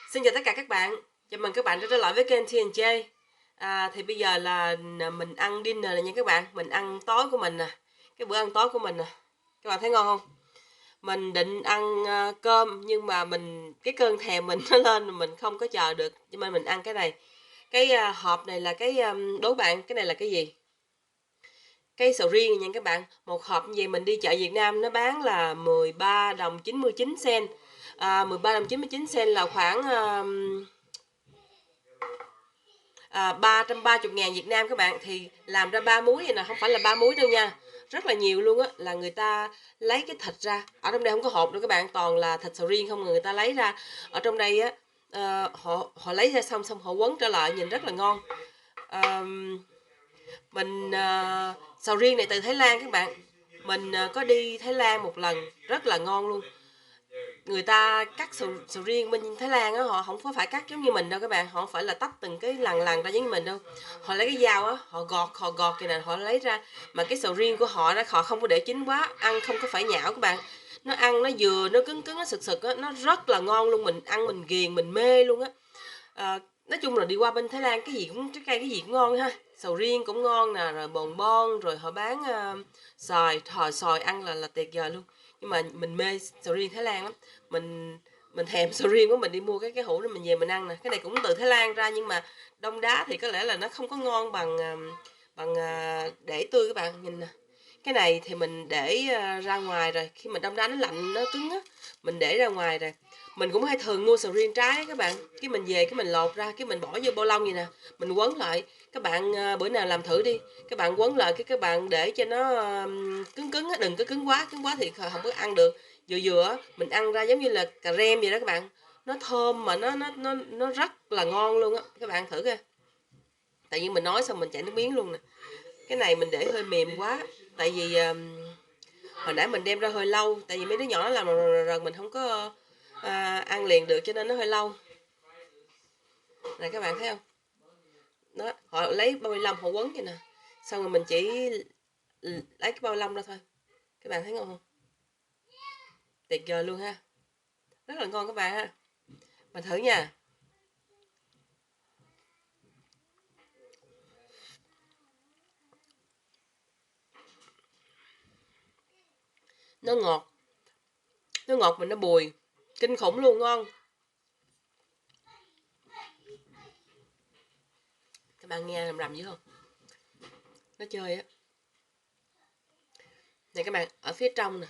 Xin chào tất cả các bạn, chào mừng các bạn đã trở lại với kênh TNJ. Thì bây giờ là mình ăn dinner này nha các bạn, mình ăn tối của mình nè, cái bữa ăn tối của mình nè, các bạn thấy ngon không? Mình định ăn cơm nhưng mà cái cơn thèm mình nó lên mình không có chờ được, cho nên mình ăn cái này. Cái hộp này là đố bạn cái này là cái gì? Cái sầu riêng này nha các bạn, một hộp như vậy mình đi chợ Việt Nam nó bán là 13 đồng 99 cent. 13 đồng 99 cent là khoảng 330.000 Việt Nam các bạn, thì làm ra 3 muối này nè, không phải là 3 muối đâu nha, rất là nhiều luôn á. Là người ta lấy cái thịt ra, ở trong đây không có hộp đâu các bạn, toàn là thịt sầu riêng không, người ta lấy ra ở trong đây á. Họ lấy ra xong họ quấn trở lại, nhìn rất là ngon. À, Sầu riêng này từ Thái Lan các bạn, mình có đi Thái Lan một lần, rất là ngon luôn. Người ta cắt sầu riêng bên Thái Lan á, họ không có phải cắt giống như mình đâu các bạn, họ không phải là tách từng cái lần ra giống như mình đâu. Họ lấy cái dao á, họ gọt kìa nè, họ lấy ra. Mà cái sầu riêng của họ đó, họ không có để chín quá, ăn không có phải nhão các bạn. Nó ăn nó vừa, nó cứng cứng, nó sực sực á, nó rất là ngon luôn, mình ăn mình ghiền, mình mê luôn á. Nói chung là đi qua bên Thái Lan cái gì cũng, trái cây cái gì cũng ngon ha. Sầu riêng cũng ngon nè, rồi bòn bon, rồi họ bán xoài ăn là tuyệt vời luôn. Nhưng mà mình mê sầu riêng Thái Lan lắm. Mình thèm sầu riêng của mình, đi mua cái hũ đó mình về mình ăn nè. Cái này cũng từ Thái Lan ra, nhưng mà đông đá thì có lẽ là nó không có ngon bằng để tươi các bạn nhìn nè. Cái này thì mình để ra ngoài rồi, khi mình đông đá nó lạnh nó cứng á, mình để ra ngoài rồi. Mình cũng hay thường mua sầu riêng trái các bạn, cái mình về cái mình lột ra, cái mình bỏ vô bao lông vậy nè, mình quấn lại. Các bạn bữa nào làm thử đi, các bạn quấn lại, cái các bạn để cho nó cứng cứng á, đừng có cứng quá thì không có ăn được. Vừa vừa mình ăn ra giống như là cà rem vậy đó các bạn, nó thơm mà nó rất là ngon luôn á, các bạn thử coi. Tại vì mình nói xong mình chảy nước miếng luôn nè. Cái này mình để hơi mềm quá, tại vì hồi nãy mình đem ra hơi lâu, tại vì mấy đứa nhỏ nó làm rồi mình không có ăn liền được, cho nên nó hơi lâu. Này các bạn thấy không, đó họ lấy bao ni lông họ quấn vậy nè, xong rồi mình chỉ lấy cái bao lông ra thôi. Các bạn thấy ngon không? Tuyệt vời luôn ha, rất là ngon các bạn ha, mình thử nha. Nó ngọt, nó ngọt mà nó bùi kinh khủng luôn, ngon. Các bạn nghe rầm dữ không, nó chơi á. Này các bạn, ở phía trong nè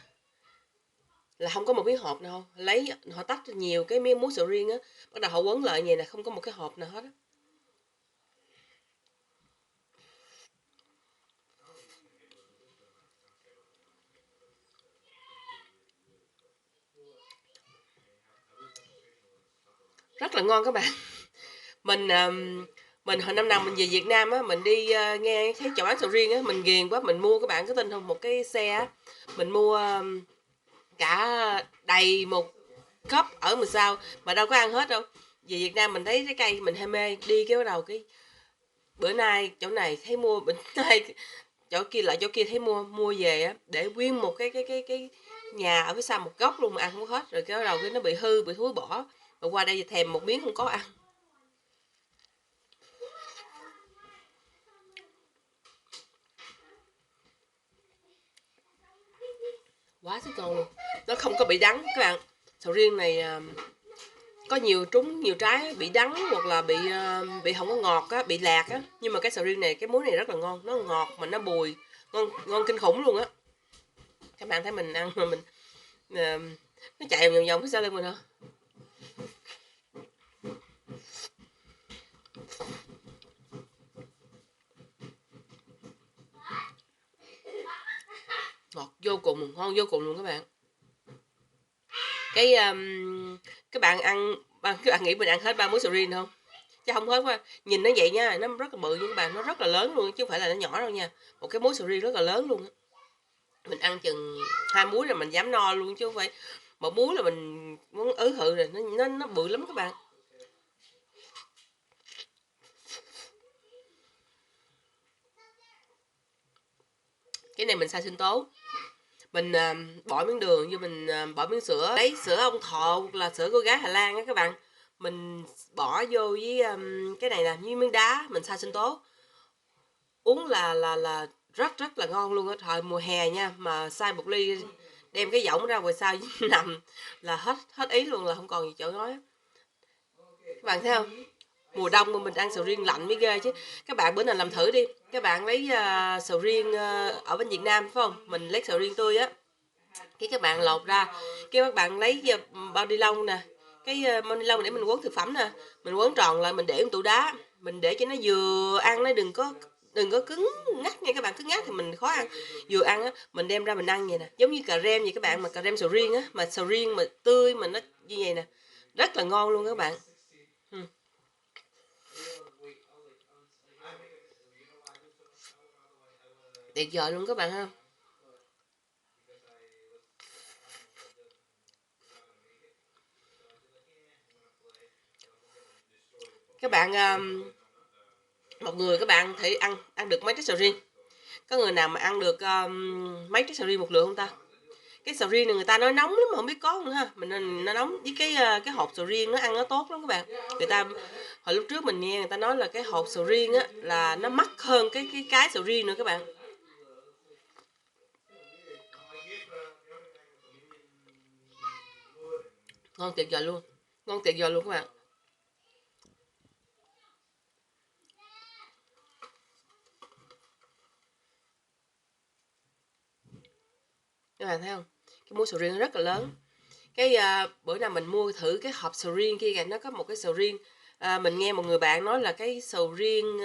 là không có một miếng hộp nào, lấy họ tách nhiều cái miếng muối sầu riêng á, bắt đầu họ quấn lại vậy nè, không có một cái hộp nào hết á. Rất là ngon các bạn. Mình mình hồi năm nào mình về Việt Nam á, mình đi nghe thấy chỗ bán sầu riêng á, mình ghiền quá, mình mua, các bạn có tin không, một cái xe á, mình mua cả đầy một cốc ở mình sao mà đâu có ăn hết đâu. Về Việt Nam mình thấy trái cây mình hay mê, đi cái bắt đầu cái bữa nay chỗ này thấy mua, bữa nay chỗ kia lại chỗ kia thấy mua về á, để nguyên một cái nhà ở phía sau một góc luôn mà ăn không hết, rồi cái bắt đầu cái nó bị hư bị thúi bỏ, rồi qua đây thèm một miếng không có ăn. Quá sức ngon luôn, nó không có bị đắng các bạn. Sầu riêng này có nhiều trúng nhiều trái bị đắng, hoặc là bị không có ngọt á, bị lạc á, nhưng mà cái sầu riêng này, cái muối này rất là ngon, nó ngọt mà nó bùi, ngon ngon kinh khủng luôn á. Các bạn thấy mình ăn mà mình ờ, nó chạy vòng vòng phía sau lưng mình hả. Ngọt vô cùng, ngon vô cùng luôn các bạn. Các bạn ăn, các bạn nghĩ mình ăn hết 3 muối sầu riêng không? Chứ không hết quá, nhìn nó vậy nha, nó rất là bự nha các bạn, nó rất là lớn luôn chứ không phải là nó nhỏ đâu nha. Một cái muối sầu riêng rất là lớn luôn á. Mình ăn chừng 2 muối là mình dám no luôn, chứ không phải một muối là mình muốn ứ hự rồi, nó bự lắm các bạn. Cái này mình xay sinh tố, mình bỏ miếng đường vô, mình bỏ miếng sữa, lấy sữa ông thọ hoặc là sữa của gái Hà Lan á các bạn, mình bỏ vô với cái này nè, với miếng đá, mình xay sinh tố uống là rất rất là ngon luôn á. Thời mùa hè nha, mà xay một ly đem cái giọng ra ngoài sau nằm là hết hết ý luôn, là không còn gì chỗ nói. Các bạn thấy không? Mùa đông mà mình ăn sầu riêng lạnh mới ghê chứ. Các bạn bữa nào làm thử đi. Các bạn lấy sầu riêng ở bên Việt Nam phải không? Mình lấy sầu riêng tươi á. Cái các bạn lột ra, cái các bạn lấy bao ni lông nè, cái bao ni lông để mình quấn thực phẩm nè, mình quấn tròn lại, mình để trong tủ đá, mình để cho nó vừa ăn, nó đừng có cứng ngắt nha các bạn, cứng ngắt thì mình khó ăn. Vừa ăn á, mình đem ra mình ăn vậy nè, giống như cà rem vậy các bạn, mà cà rem sầu riêng á, mà sầu riêng mà tươi mà nó như vậy nè, rất là ngon luôn các bạn. Ừ. Tuyệt vời luôn các bạn ha. Các bạn một người các bạn thể ăn ăn được mấy trái sầu riêng? Có người nào mà ăn được mấy trái sầu riêng một lượt không ta? Cái sầu riêng này người ta nói nóng lắm mà không biết có không ha. Mình nó nóng với cái hột sầu riêng nó ăn nó tốt lắm các bạn. Người ta hồi lúc trước mình nghe người ta nói là cái hột sầu riêng á là nó mắc hơn cái sầu riêng nữa các bạn. Ngon tuyệt vời luôn. Ngon tuyệt vời luôn các bạn. Các bạn thấy không? Cái muỗng sầu riêng nó rất là lớn. Cái bữa nào mình mua thử cái hộp sầu riêng kia kìa, nó có một cái sầu riêng, mình nghe một người bạn nói là cái sầu riêng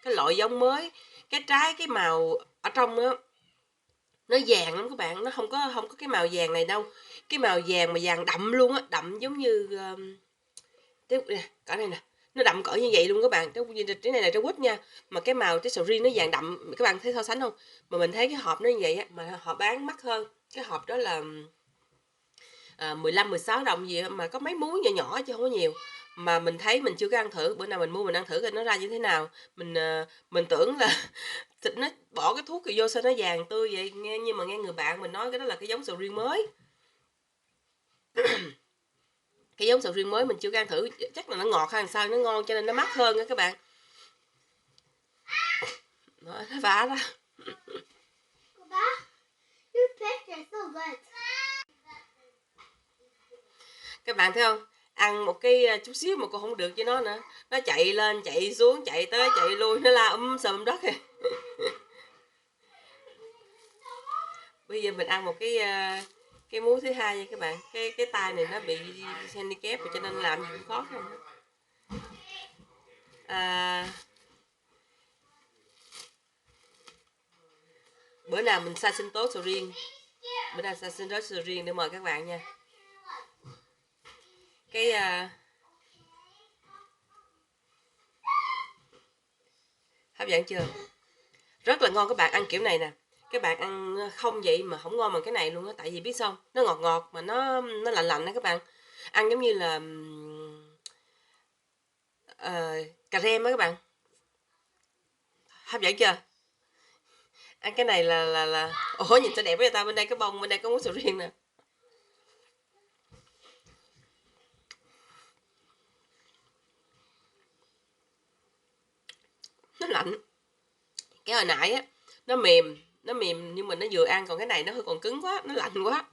cái loại giống mới, cái trái cái màu ở trong nó vàng lắm các bạn, nó không có cái màu vàng này đâu, cái màu vàng mà vàng đậm luôn á, đậm giống như nè, cỡ này nè, nó đậm cỡ như vậy luôn các bạn. Cái này là trái quýt nha, mà cái màu cái sầu riêng nó vàng đậm, các bạn thấy so sánh không? Mà mình thấy cái hộp nó như vậy á, mà họ bán mắc hơn, cái hộp đó là 15-16 đồng gì mà có mấy muối nhỏ nhỏ chứ không có nhiều. Mà mình thấy mình chưa có ăn thử, bữa nào mình mua mình ăn thử coi nó ra như thế nào. Mình tưởng là thịt nó bỏ cái thuốc gì vô sao nó vàng tươi vậy, nhưng mà nghe người bạn mình nói cái đó là cái giống sầu riêng mới. Cái giống sầu riêng mới mình chưa có ăn thử, chắc là nó ngọt hay sao nó ngon cho nên nó mắc hơn đó các bạn. Nó vả đó. Các bạn thấy không? Ăn một cái chút xíu mà còn không được với nó nữa. Nó chạy lên, chạy xuống, chạy tới, chạy lui, nó la sầm đất kìa. Bây giờ mình ăn một cái muối thứ hai nha các bạn. Cái tay này nó bị handicap cho nên làm gì cũng khó khăn. À, bữa nào mình xay sinh tố sầu riêng. Bữa nào xay sinh tố sầu riêng để mời các bạn nha. Cái hấp dẫn chưa? Rất là ngon các bạn, ăn kiểu này nè. Các bạn ăn không vậy mà không ngon bằng cái này luôn á, tại vì biết sao? Nó ngọt ngọt mà nó lạnh lạnh đó các bạn. Ăn giống như là cà rem á các bạn. Hấp dẫn chưa? Ăn cái này là ủa nhìn sao đẹp với ta, bên đây có bông, bên đây có muối sầu riêng nè. Nó lạnh. Cái hồi nãy á nó mềm nhưng mà nó vừa ăn, còn cái này nó hơi còn cứng quá, nó lạnh quá.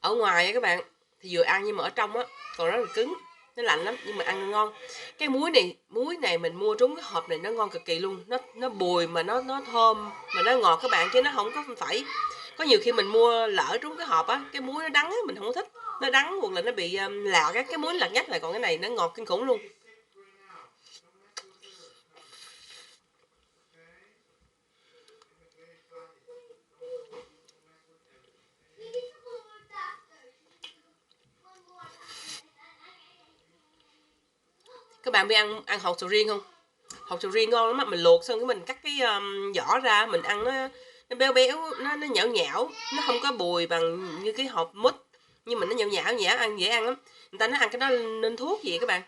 Ở ngoài á các bạn thì vừa ăn nhưng mà ở trong á còn rất là cứng, nó lạnh lắm nhưng mà ăn ngon. Cái muối này mình mua trúng cái hộp này nó ngon cực kỳ luôn, nó bùi mà nó thơm mà nó ngọt các bạn, chứ nó không có phải có nhiều khi mình mua lỡ trúng cái hộp á, cái muối nó đắng á mình không có thích, nó đắng hoặc là nó bị lạc á, cái muối lạc nhách lại, còn cái này nó ngọt kinh khủng luôn. Các bạn biết ăn hột sầu riêng không? Hột sầu riêng ngon lắm á, mình luộc xong cái mình cắt cái vỏ ra mình ăn, nó béo béo, nó nhão nhão, nó không có bùi bằng như cái hộp mút, nhưng mà nó nhão nhão nhão, ăn dễ ăn lắm. Người ta nói ăn cái đó nên thuốc gì các bạn.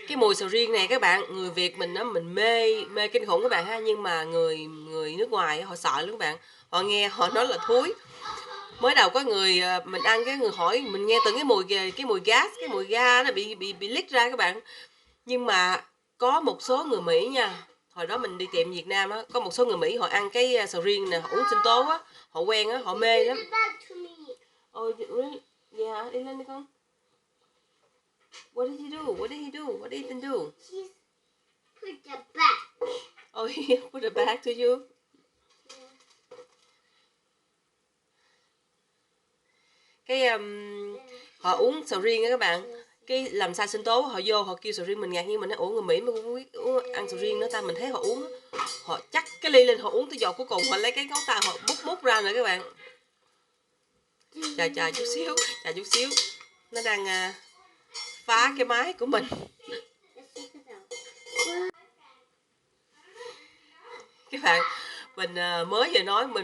Cái mùi sầu riêng này các bạn, người Việt mình á, mình mê mê kinh khủng các bạn ha, nhưng mà người người nước ngoài họ sợ lắm các bạn. Họ nghe họ nói là thúi. Mới đầu có người mình ăn cái người hỏi mình nghe từng cái mùi gas, cái mùi ga nó bị lít ra các bạn. Nhưng mà có một số người Mỹ nha, hồi đó mình đi tiệm Việt Nam á, có một số người Mỹ họ ăn cái sầu riêng nè, họ uống sinh tố á, họ quen á, họ mê lắm. Ôi, yeah, đi lên đi con. What did he do? What did he do? What did Ethan do? Put the back. Oh, he put it back to you. Cái họ uống sầu riêng á các bạn, cái làm sao sinh tố họ vô họ kêu sầu riêng, mình ngạc nhiên, mình nói ủa người Mỹ mà cũng biết ăn sầu riêng nữa ta, mình thấy họ uống, họ chắc cái ly lên họ uống tới giọt cuối cùng, họ lấy cái ngón tay họ múc ra nữa các bạn. Chờ chút xíu, nó đang phá cái máy của mình. Các bạn, mình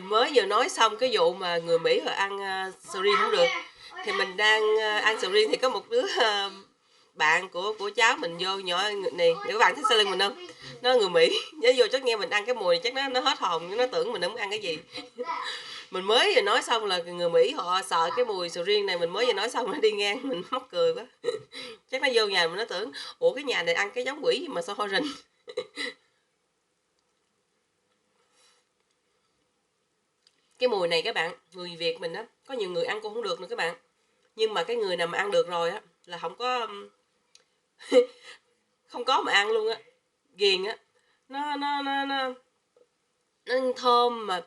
mới vừa nói xong cái vụ mà người Mỹ họ ăn sầu riêng không được, thì mình đang ăn sầu riêng thì có một đứa bạn của cháu mình vô nhỏ này, để các bạn thấy sau lưng mình không, nó người Mỹ, nó vô chắc nghe mình ăn cái mùi này, chắc nó hết hồn, nó tưởng mình không ăn cái gì. Mình mới vừa nói xong là người Mỹ họ sợ cái mùi sầu riêng này, mình mới vừa nói xong nó đi ngang, mình mắc cười quá. Chắc nó vô nhà mình nó tưởng ủa cái nhà này ăn cái giống quỷ mà sao ho rình. Cái mùi này các bạn, người Việt mình á, có nhiều người ăn cũng không được nữa các bạn, nhưng mà cái người nào mà ăn được rồi á là không có không có mà ăn luôn á, ghiền á, nó thơm mà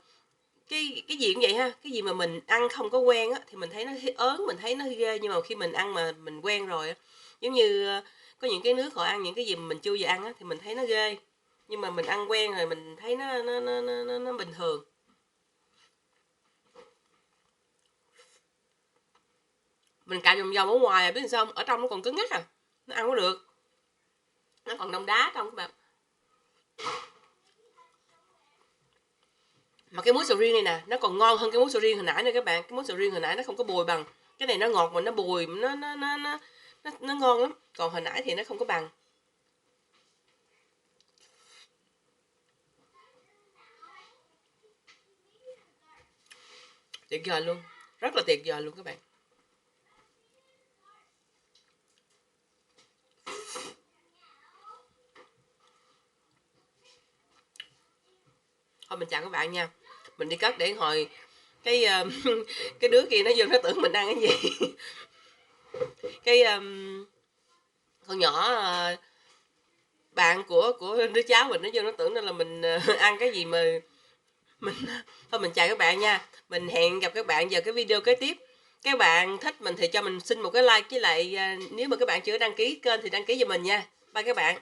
cái gì cũng vậy ha, cái gì mà mình ăn không có quen á thì mình thấy nó ớn, mình thấy nó ghê, nhưng mà khi mình ăn mà mình quen rồi á, giống như có những cái nước họ ăn những cái gì mà mình chưa giờ ăn á thì mình thấy nó ghê, nhưng mà mình ăn quen rồi mình thấy nó bình thường. Mình cạo vòng vòng ở ngoài à, biết sao không? Ở trong nó còn cứng ngắc à, nó ăn có được, nó còn đông đá trong các bạn. Mà cái muối sầu riêng này nè, nó còn ngon hơn cái muối sầu riêng hồi nãy nữa các bạn. Cái muối sầu riêng hồi nãy nó không có bùi bằng, cái này nó ngọt mà nó bùi, nó ngon lắm. Còn hồi nãy thì nó không có bằng. Tuyệt vời luôn, rất là tuyệt vời luôn các bạn. Thôi mình chào các bạn nha. Mình đi cất để hồi cái cái đứa kia nó vô nó tưởng mình ăn cái gì. Cái con nhỏ bạn của đứa cháu mình nó vô nó tưởng là mình ăn cái gì mà mình. Thôi mình chào các bạn nha. Mình hẹn gặp các bạn vào cái video kế tiếp. Các bạn thích mình thì cho mình xin một cái like, với lại nếu mà các bạn chưa đăng ký kênh thì đăng ký cho mình nha. Bye các bạn.